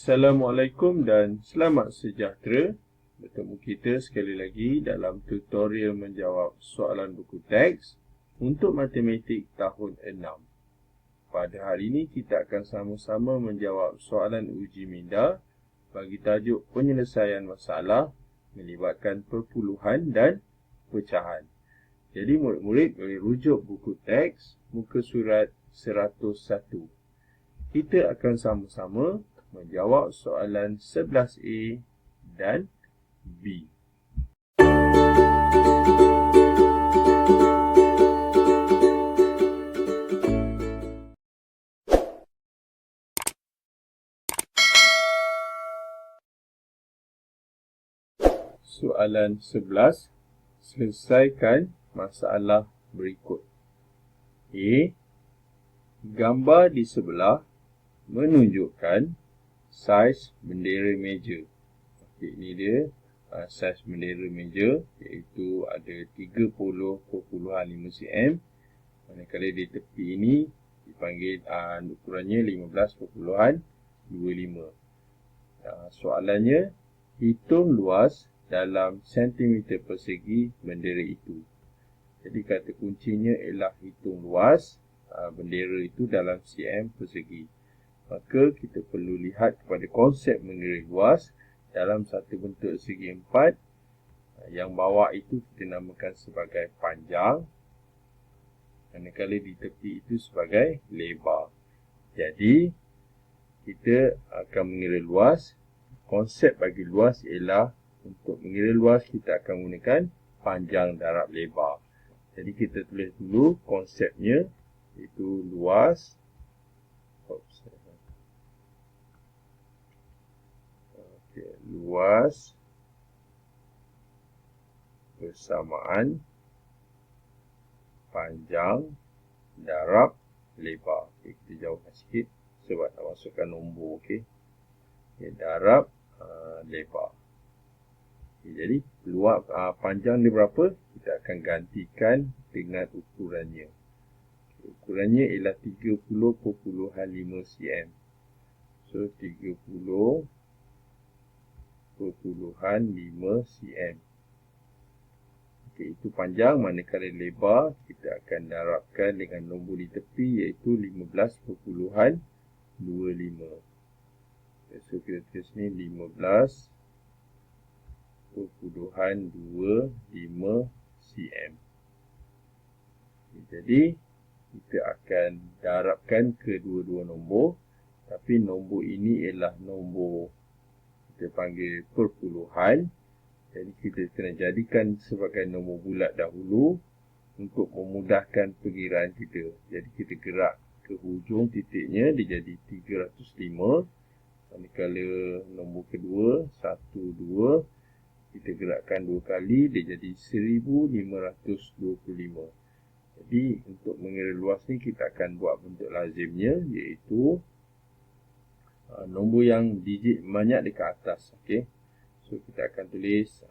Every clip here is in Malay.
Assalamualaikum dan selamat sejahtera. Bertemu kita sekali lagi dalam tutorial menjawab soalan buku teks untuk matematik tahun 6. Pada hari ini kita akan sama-sama menjawab soalan uji minda bagi tajuk penyelesaian masalah melibatkan perpuluhan dan pecahan. Jadi murid-murid boleh rujuk buku teks muka surat 101. Kita akan sama-sama menjawab soalan 11A dan B. Soalan 11. Selesaikan masalah berikut. A. Gambar di sebelah menunjukkan saiz bendera meja. Okey, ini dia saiz bendera meja, iaitu ada 30.5 cm. Manakala di tepi ini dipanggil ukurannya 15.25. Soalannya, hitung luas dalam sentimeter persegi bendera itu. Jadi kata kuncinya ialah hitung luas bendera itu dalam cm persegi. Maka kita perlu lihat kepada konsep mengira luas dalam satu bentuk segi empat. Yang bawah itu kita namakan sebagai panjang, manakala di tepi itu sebagai lebar. Jadi kita akan mengira luas. Konsep bagi luas ialah untuk mengira luas kita akan menggunakan panjang darab lebar. Jadi kita tulis dulu konsepnya, iaitu luas. Luas bersamaan panjang darab lebar. Kita jauhkan sikit sebab nak masukkan nombor. Darab lebar. Jadi luas panjang dia berapa? Kita akan gantikan dengan ukurannya. Ukurannya ialah 30.5 cm. So 30.5 cm. Okey, itu panjang. Manakala lebar, kita akan darabkan dengan nombor di tepi, iaitu 15.25. So kita tulis ni 15.25 cm. Jadi kita akan darabkan kedua-dua nombor, tapi nombor ini ialah nombor kita panggil perpuluhan. Jadi kita kena jadikan sebagai nombor bulat dahulu untuk memudahkan perkiraan kita. Jadi kita gerak ke hujung titiknya, dia jadi 305. Manakala nombor kedua 1, 2, kita gerakkan dua kali, dia jadi 1525. Jadi untuk mengira luas ni kita akan buat bentuk lazimnya, iaitu nombor yang digit banyak dekat atas. Okey. So kita akan tulis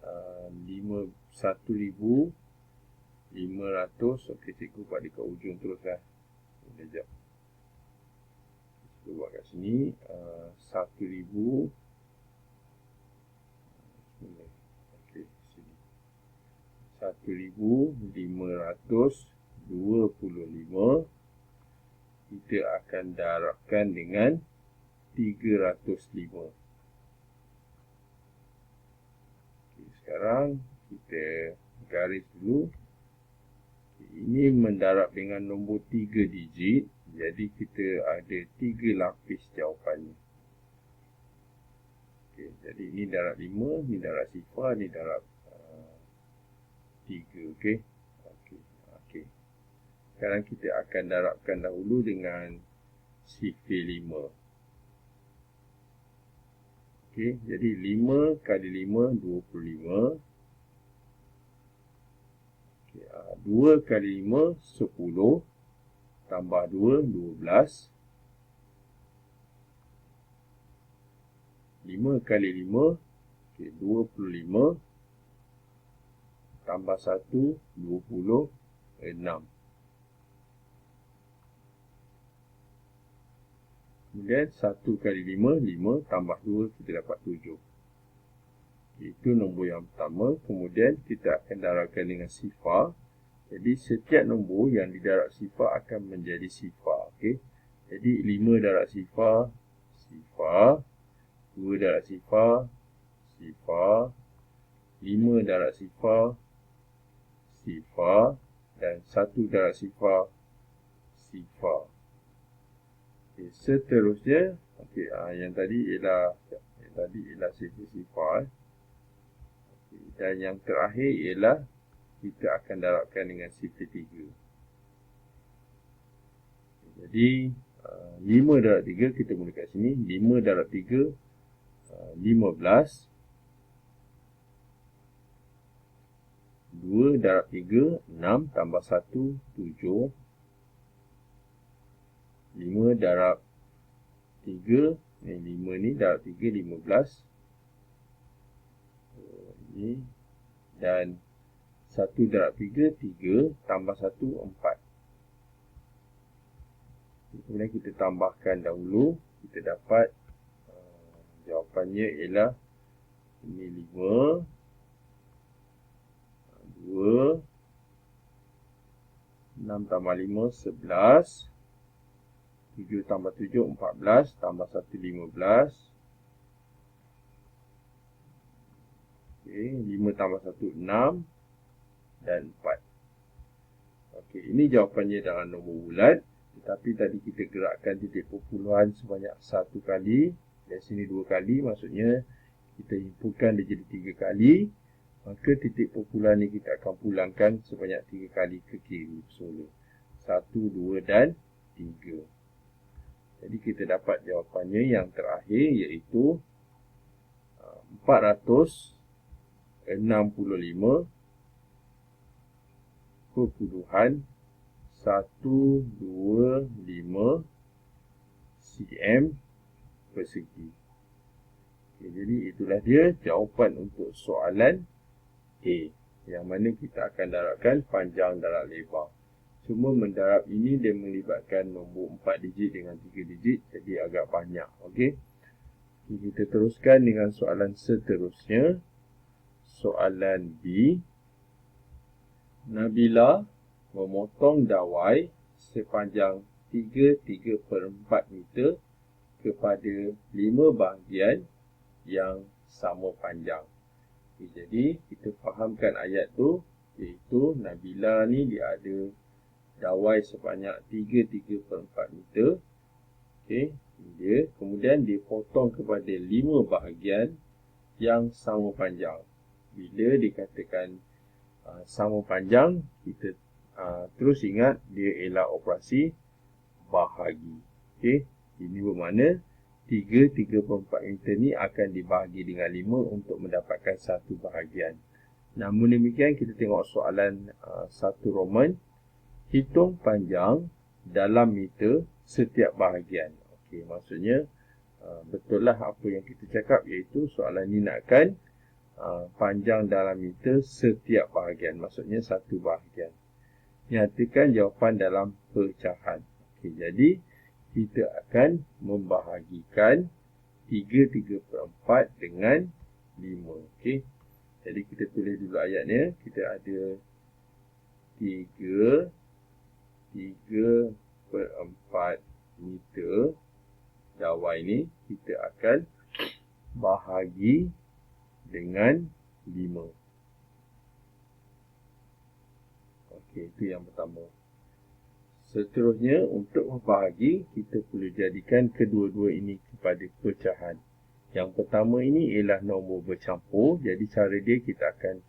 1,500. Okey, cikgu buat dekat ujung terus lah. Sekejap. Kita buat kat sini 1,000. Okey, sini 1,525. Kita akan darabkan dengan 305. Okay, sekarang kita garis dulu. Ini mendarab dengan nombor 3 digit. Jadi kita ada 3 lapis jawapannya. Okay, jadi ini darab 5, ini darab sifar, ini darab 3. Okey. Sekarang kita akan darabkan dahulu dengan sifir 5. Okey, jadi 5 kali 5, 25. Okey, 2 kali 5, 10. Tambah 2, 12. 5 kali 5, okey, 25. Tambah 1, 26. Kemudian 1 kali 5, 5 tambah 2, kita dapat 7. Itu nombor yang pertama. Kemudian kita akan darabkan dengan sifar. Jadi setiap nombor yang didarab sifar akan menjadi sifar. Okey. Jadi 5 darab sifar, sifar. 2 darab sifar, sifar. 5 darab sifar, sifar. Dan 1 darab sifar, sifar. Okay, seterusnya, yang tadi ialah sifar. Okay, dan yang terakhir ialah kita akan darabkan dengan sifar 3. Jadi 5 darab 3 kita mula kat sini. 5 darab 3 15. 2 darab 3 6 tambah 1 7. 5 darab 3 ni 5 ni darab 3 15. Ini dan 1 darab 3 3 tambah 1 4. Kemudian kita tambahkan dahulu, kita dapat jawapannya ialah ini 5 2 6 tambah 5 11. 7 tambah 7, 14. Tambah 1, 15. Okay, 5 tambah 1, 6. Dan 4. Okay, ini jawapannya dalam nombor bulat. Tetapi tadi kita gerakkan titik perpuluhan sebanyak 1 kali. Dari sini 2 kali. Maksudnya, kita himpunkan dia jadi 3 kali. Maka titik perpuluhan ni kita akan pulangkan sebanyak 3 kali ke kiri semula. 1, 2 dan 3. Jadi kita dapat jawapannya yang terakhir iaitu 465.125 cm persegi. Okay, jadi itulah dia jawapan untuk soalan A, yang mana kita akan darabkan panjang darab lebar. Cuma mendarab ini dia melibatkan nombor 4 digit dengan 3 digit, jadi agak banyak. Okey. Kita teruskan dengan soalan seterusnya. Soalan B. Nabila memotong dawai sepanjang 3/4 meter kepada 5 bahagian yang sama panjang. Okay, jadi kita fahamkan ayat tu, iaitu Nabila ni dia ada dawai sebanyak 3/4 meter. Okey, dia kemudian dia potong kepada 5 bahagian yang sama panjang. Bila dikatakan sama panjang, kita terus ingat dia ialah operasi bahagi. Okey, ini bermakna 3/4 meter ni akan dibahagi dengan 5 untuk mendapatkan satu bahagian. Namun demikian, kita tengok soalan 1 Roman. Hitung panjang dalam meter setiap bahagian. Okey, maksudnya betul lah apa yang kita cakap, iaitu soalan ni nakkan panjang dalam meter setiap bahagian. Maksudnya satu bahagian. Nyatakan jawapan dalam pecahan. Okey, jadi kita akan membahagikan 3/4 dengan 5. Okey. Jadi kita tulis dulu ayatnya. Kita ada 3/4 meter dawai ni kita akan bahagi dengan 5. Okey, itu yang pertama. Seterusnya, untuk membahagi, kita perlu jadikan kedua-dua ini kepada pecahan. Yang pertama ini ialah nombor bercampur. Jadi cara dia, kita akan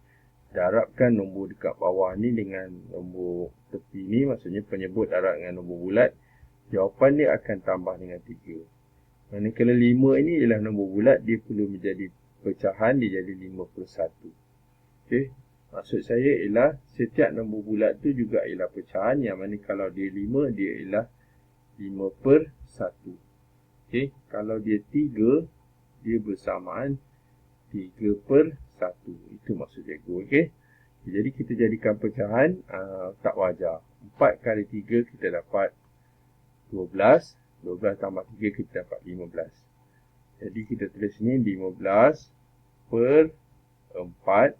darabkan nombor dekat bawah ni dengan nombor tepi ni. Maksudnya penyebut darab dengan nombor bulat. Jawapan dia akan tambah dengan 3. Manakala 5 ini ialah nombor bulat, dia perlu menjadi pecahan, dia jadi 5/1. Okey. Maksud saya ialah setiap nombor bulat tu juga ialah pecahan, yang mana kalau dia 5, dia ialah 5/1. Okey. Kalau dia 3, dia bersamaan 3/1. Itu maksud cikgu. Okey. Jadi kita jadikan pecahan tak wajar. 4 kali 3 kita dapat 12. 12 tambah 3 kita dapat 15. Jadi kita tulis ni 15 per 4.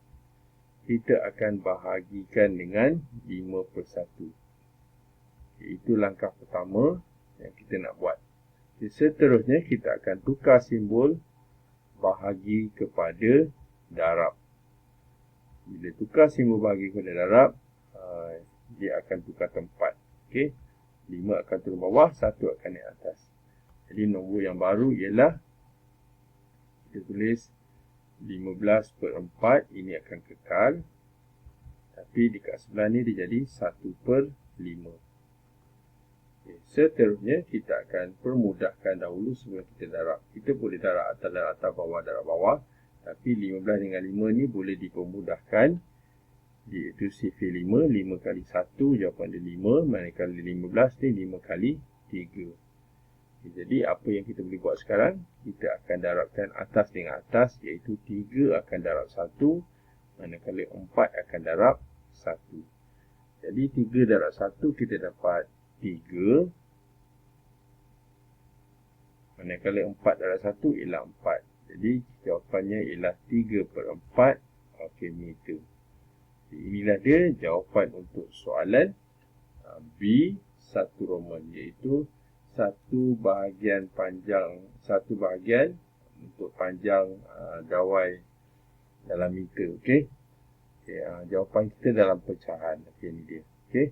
Kita akan bahagikan dengan 5/1. Itu langkah pertama yang kita nak buat. Jadi, seterusnya kita akan tukar simbol bahagi kepada darab. Bila tukar simbol bahagi kepada darab, dia akan tukar tempat. Okey. 5 akan turun bawah, 1 akan naik atas. Jadi nombor yang baru ialah kita tulis 15/4. Ini akan kekal. Tapi dekat sebelah ni dia jadi 1/5. Okay. Seterusnya kita akan permudahkan dahulu sebelum kita darab. Kita boleh darab atas dan atas, bawah darab bawah. Tapi 15 dengan 5 ni boleh dipermudahkan. Iaitu sifir 5. 5 kali 1 jawapan dia 5. Manakala 15 ni 5 kali 3. Okay, jadi apa yang kita boleh buat sekarang? Kita akan darabkan atas dengan atas. Iaitu 3 akan darab 1. Manakala 4 akan darab 1. Jadi 3 darab 1 kita dapat 3. Manakala 4 darab 1 ialah 4. Jadi jawapannya ialah 3/4 meter. Jadi, inilah dia jawapan untuk soalan B1 Roman, iaitu satu bahagian untuk panjang dawai dalam meter. Okey. Jawapan kita dalam pecahan. Okey, ini dia. Okey.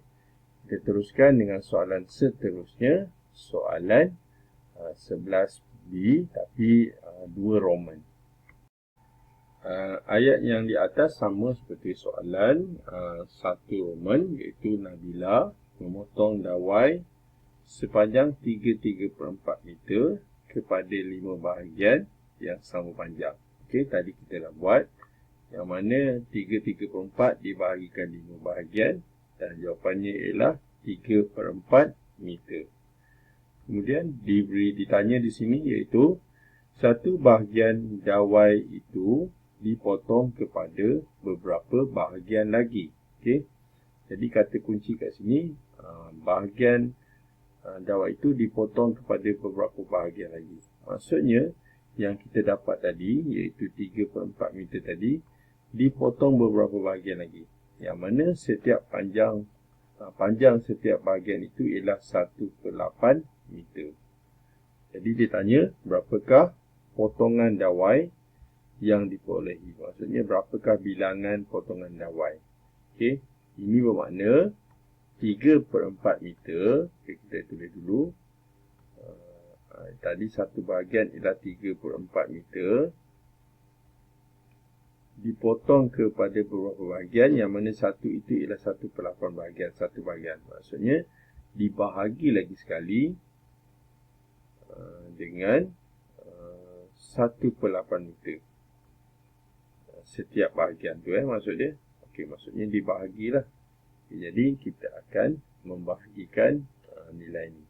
Kita teruskan dengan soalan seterusnya, soalan 11B tapi 2 Roman. Ayat yang di atas sama seperti soalan 1 Roman, iaitu Nabila memotong dawai sepanjang 3/4 meter kepada 5 bahagian yang sama panjang. Okey, tadi kita dah buat. Yang mana 3/4 dibahagikan 5 bahagian. Dan jawapannya ialah 3/4 meter. Kemudian ditanya di sini iaitu satu bahagian dawai itu dipotong kepada beberapa bahagian lagi. Okey. Jadi kata kunci kat sini, bahagian dawai itu dipotong kepada beberapa bahagian lagi. Maksudnya yang kita dapat tadi iaitu 3/4 meter tadi dipotong beberapa bahagian lagi. Yang mana setiap panjang setiap bahagian itu ialah 1/8 meter. Jadi dia tanya berapakah potongan dawai yang diperolehi. Maksudnya berapakah bilangan potongan dawai. Okey, ini bermakna 3/4 meter. Okay, kita tulis dulu. Tadi satu bahagian ialah 3/4 meter. Dipotong kepada beberapa bahagian, yang mana satu itu ialah 1/8 bahagian, satu bahagian. Maksudnya dibahagi lagi sekali dengan 1/8 meter setiap bahagian tu maksud dia. Okey, maksudnya dibahagilah. Okay, jadi kita akan membahagikan nilai ni.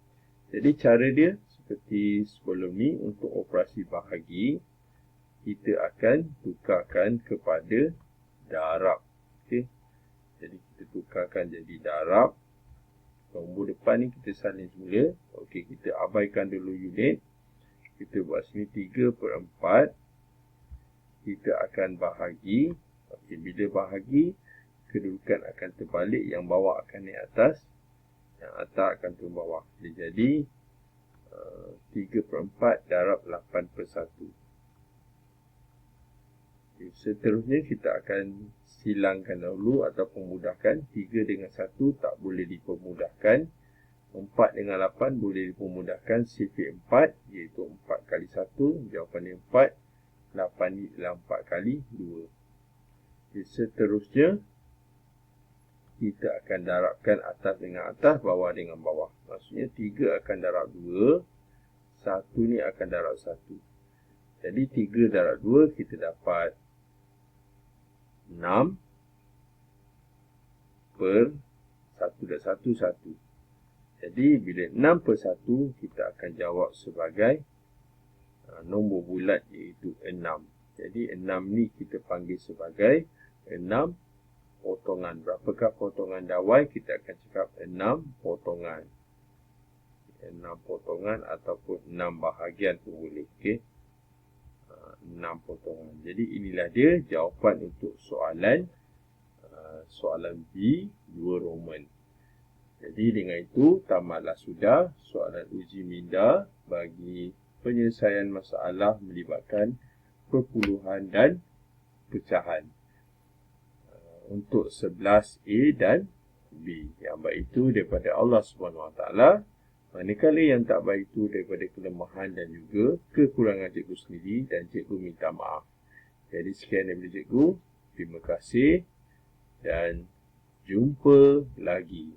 Jadi cara dia seperti sebelum ni. Untuk operasi bahagi, kita akan tukarkan kepada darab. Okey. Jadi kita tukarkan jadi darab. Nombor depan ni kita salin semula. Okey, kita abaikan dulu unit. Kita buat sini 3/4. Kita akan bahagi. Okey, bila bahagi, kedudukan akan terbalik. Yang bawah akan naik atas, yang atas akan turun bawah. Dia jadi 3/4 darab 8/1. Seterusnya kita akan silangkan dahulu atau pemudahkan. 3 dengan 1 tak boleh dipermudahkan. 4 dengan 8 boleh dipermudahkan. Sifir 4 iaitu 4 kali 1. Jawapannya 4. 8 ni adalah 4 kali 2. Seterusnya kita akan darabkan atas dengan atas, bawah dengan bawah. Maksudnya 3 akan darab 2. 1 ni akan darab 1. Jadi 3 darab 2 kita dapat 6 per 1 dan 1, 1. Jadi bila 6/1 kita akan jawab sebagai nombor bulat iaitu 6. Jadi 6 ni kita panggil sebagai 6 potongan. Berapakah potongan dawai? Kita akan cakap 6 potongan. 6 potongan ataupun 6 bahagian pun boleh. Okey. 6 potongan. Jadi inilah dia jawapan untuk soalan B 2 Roman. Jadi dengan itu tamatlah sudah soalan uji minda bagi penyelesaian masalah melibatkan perpuluhan dan pecahan. Untuk 11A dan B. Yang baik itu daripada Allah SWT. Manakala yang tak baik itu daripada kelemahan dan juga kekurangan cikgu sendiri dan cikgu minta maaf. Jadi sekian daripada cikgu. Terima kasih dan jumpa lagi.